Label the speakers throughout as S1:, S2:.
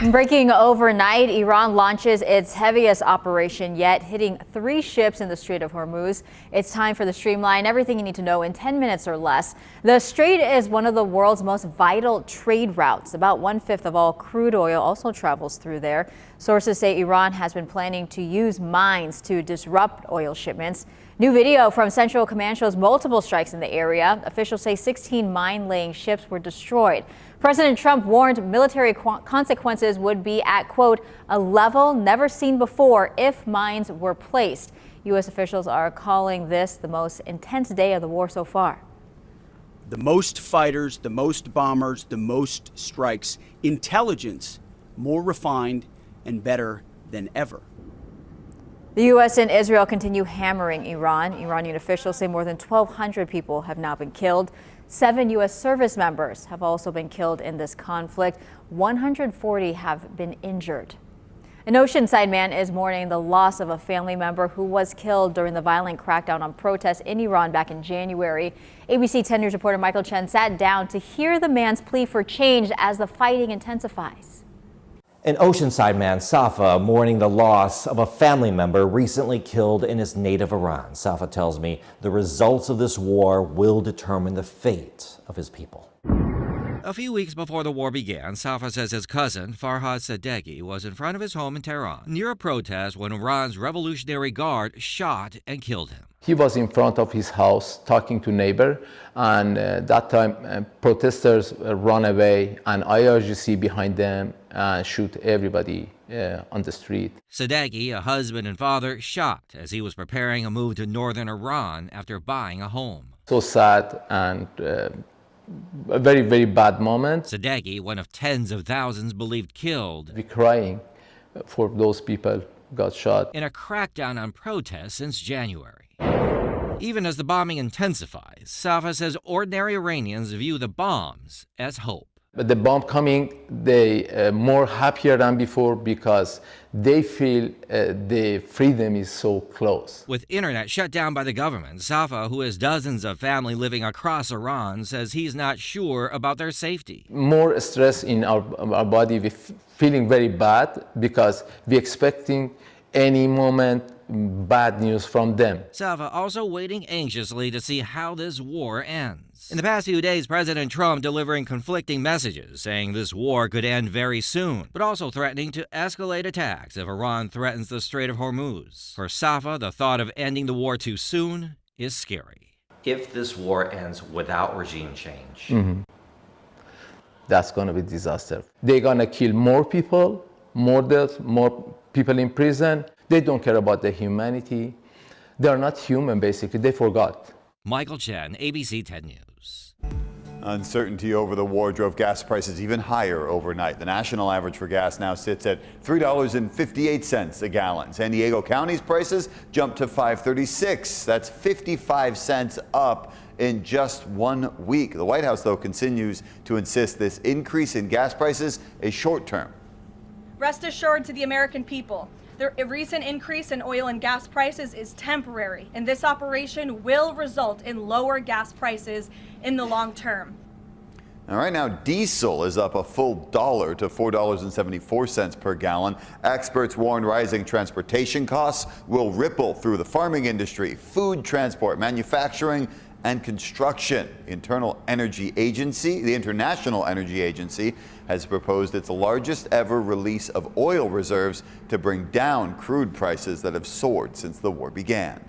S1: Breaking overnight, Iran launches its heaviest operation yet, hitting 3 ships in the Strait of Hormuz. It's time for the Streamline, everything you need to know in 10 minutes or less. The strait is one of the world's most vital trade routes. About 1/5 of all crude oil also travels through there. Sources say Iran has been planning to use mines to disrupt oil shipments. New video from Central Command shows multiple strikes in the area. Officials say 16 mine-laying ships were destroyed. President Trump warned military consequences would be at, quote, a level never seen before if mines were placed. U.S. officials are calling this the most intense day of the war so far.
S2: The most fighters, the most bombers, the most strikes. Intelligence more refined and better than ever.
S1: The U.S. and Israel continue hammering Iran. Iranian officials say more than 1,200 people have now been killed. 7 U.S. service members have also been killed in this conflict. 140 have been injured. An Oceanside man is mourning the loss of a family member who was killed during the violent crackdown on protests in Iran back in January. ABC 10 News reporter Michael Chen sat down to hear the man's plea for change as the fighting intensifies.
S3: An Oceanside man, Safa, mourning the loss of a family member recently killed in his native Iran. Safa tells me the results of this war will determine the fate of his people.
S4: A few weeks before the war began, Safa says his cousin, Farhad Sadeghi, was in front of his home in Tehran near a protest when Iran's Revolutionary Guard shot and killed him.
S5: He was in front of his house talking to neighbor, and that time protesters run away and IRGC behind them and shoot everybody on the street.
S4: Sadeghi, a husband and father, shot as he was preparing a move to northern Iran after buying a home.
S5: So sad and a very, very bad moment.
S4: Sadeghi, one of tens of thousands believed killed.
S5: We're crying for those people who got shot.
S4: In a crackdown on protests since January. Even as the bombing intensifies, Safa says ordinary Iranians view the bombs as hope.
S5: But the bomb coming, they more happier than before because they feel the freedom is so close.
S4: With internet shut down by the government, Safa, who has dozens of family living across Iran, says he's not sure about their safety.
S5: More stress in our body, we're feeling very bad because we're expecting any moment bad news from them.
S4: Safa also waiting anxiously to see how this war ends. In the past few days, President Trump delivering conflicting messages, saying this war could end very soon, but also threatening to escalate attacks if Iran threatens the Strait of Hormuz. For Safa, the thought of ending the war too soon is scary.
S3: If this war ends without regime change,
S5: that's going to be a disaster. They're going to kill more people, more deaths, more people in prison. They don't care about the humanity. They're not human, basically. They forgot.
S4: Michael Chen, ABC 10 News.
S6: Uncertainty over the war drove gas prices even higher overnight. The national average for gas now sits at $3.58 a gallon. San Diego County's prices jumped to $5.36. That's 55 cents up in just 1 week. The White House, though, continues to insist this increase in gas prices is short-term.
S7: Rest assured to the American people, the recent increase in oil and gas prices is temporary, and this operation will result in lower gas prices in the long term.
S6: All right, now diesel is up a full $1 to $4.74 per gallon. Experts warn rising transportation costs will ripple through the farming industry, food transport, manufacturing, and construction. The International Energy Agency has proposed its largest ever release of oil reserves to bring down crude prices that have soared since the war began.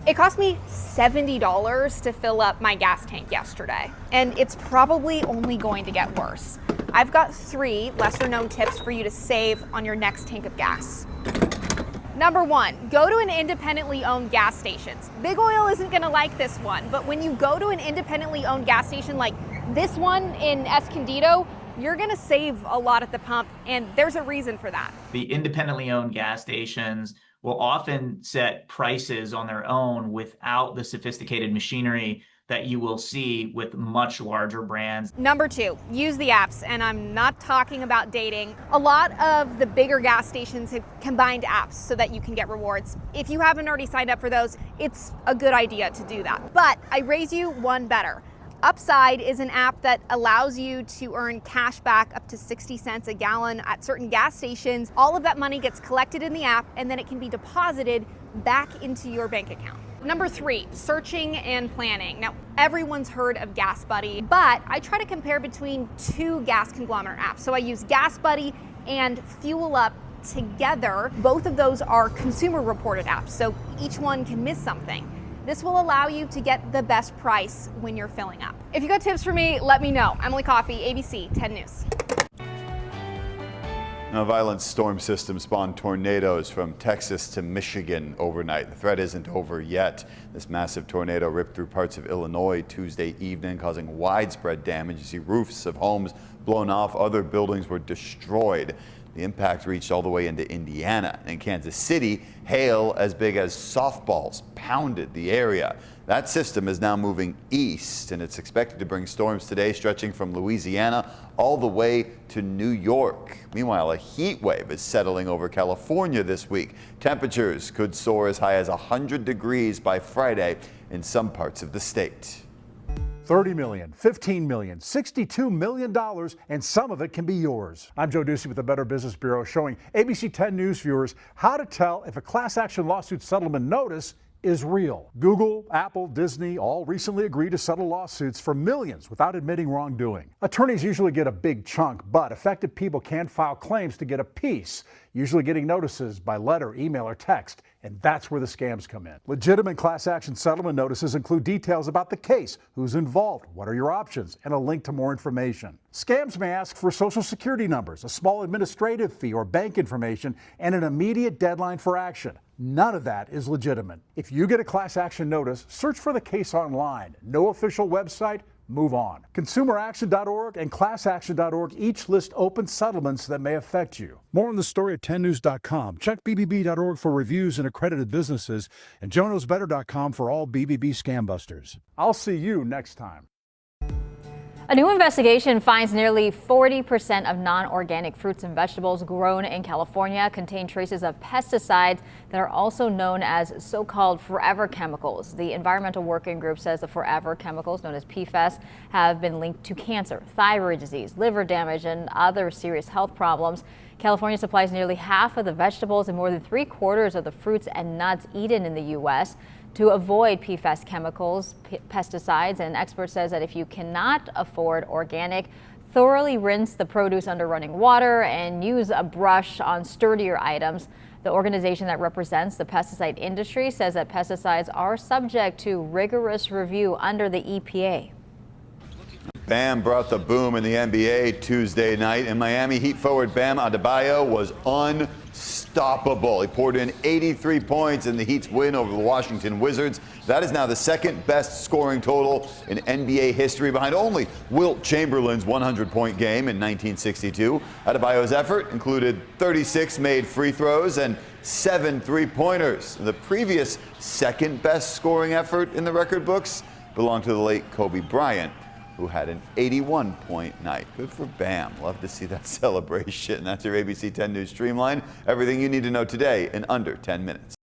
S8: It cost me $70 to fill up my gas tank yesterday, and it's probably only going to get worse. I've got 3 lesser known tips for you to save on your next tank of gas. Number 1, go to an independently owned gas station. Big Oil isn't gonna like this one, but when you go to an independently owned gas station like this one in Escondido, you're gonna save a lot at the pump, and there's a reason for that.
S9: The independently owned gas stations will often set prices on their own without the sophisticated machinery that you will see with much larger brands.
S8: Number 2, use the apps, and I'm not talking about dating. A lot of the bigger gas stations have combined apps so that you can get rewards. If you haven't already signed up for those, it's a good idea to do that. But I raise you one better. Upside is an app that allows you to earn cash back up to 60 cents a gallon at certain gas stations. All of that money gets collected in the app and then it can be deposited back into your bank account. Number 3, searching and planning. Now, everyone's heard of Gas Buddy, but I try to compare between 2 gas conglomerate apps. So I use Gas Buddy and Fuel Up together. Both of those are consumer reported apps, so each one can miss something. This will allow you to get the best price when you're filling up. If you got tips for me, let me know. Emily Coffey, ABC 10 News.
S6: A violent storm system spawned tornadoes from Texas to Michigan overnight. The threat isn't over yet. This massive tornado ripped through parts of Illinois Tuesday evening, causing widespread damage. You see roofs of homes blown off, other buildings were destroyed. The impact reached all the way into Indiana. In Kansas City, hail as big as softballs pounded the area. That system is now moving east, and it's expected to bring storms today stretching from Louisiana all the way to New York. Meanwhile, a heat wave is settling over California this week. Temperatures could soar as high as 100 degrees by Friday in some parts of the state.
S10: $30 million, $15 million, $62 million, and some of it can be yours. I'm Joe Ducey with the Better Business Bureau, showing ABC 10 News viewers how to tell if a class action lawsuit settlement notice is real. Google, Apple, Disney all recently agreed to settle lawsuits for millions without admitting wrongdoing. Attorneys usually get a big chunk, but affected people can file claims to get a piece, usually getting notices by letter, email, or text. And that's where the scams come in. Legitimate class action settlement notices include details about the case, who's involved, what are your options, and a link to more information. Scams may ask for social security numbers, a small administrative fee or bank information, and an immediate deadline for action. None of that is legitimate. If you get a class action notice, search for the case online. No official website, move on. ConsumerAction.org and ClassAction.org each list open settlements that may affect you. More on the story at 10news.com. Check BBB.org for reviews and accredited businesses, and JoeKnowsBetter.com for all BBB scam busters. I'll see you next time.
S1: A new investigation finds nearly 40% of non-organic fruits and vegetables grown in California contain traces of pesticides that are also known as so-called forever chemicals. The Environmental Working Group says the forever chemicals, known as PFAS, have been linked to cancer, thyroid disease, liver damage, and other serious health problems. California supplies nearly half of the vegetables and more than 3/4 of the fruits and nuts eaten in the U.S. To avoid PFAS chemicals, pesticides, and expert says that if you cannot afford organic, thoroughly rinse the produce under running water and use a brush on sturdier items. The organization that represents the pesticide industry says that pesticides are subject to rigorous review under the EPA.
S6: Bam brought the boom in the NBA Tuesday night. In Miami, Heat forward Bam Adebayo was unstoppable. He poured in 83 points in the Heat's win over the Washington Wizards. That is now the second best scoring total in NBA history, behind only Wilt Chamberlain's 100-point game in 1962. Adebayo's effort included 36 made free throws and 7 three-pointers. The previous second best scoring effort in the record books belonged to the late Kobe Bryant, who had an 81-point night. Good for Bam. Love to see that celebration. That's your ABC 10 News Streamline. Everything you need to know today in under 10 minutes.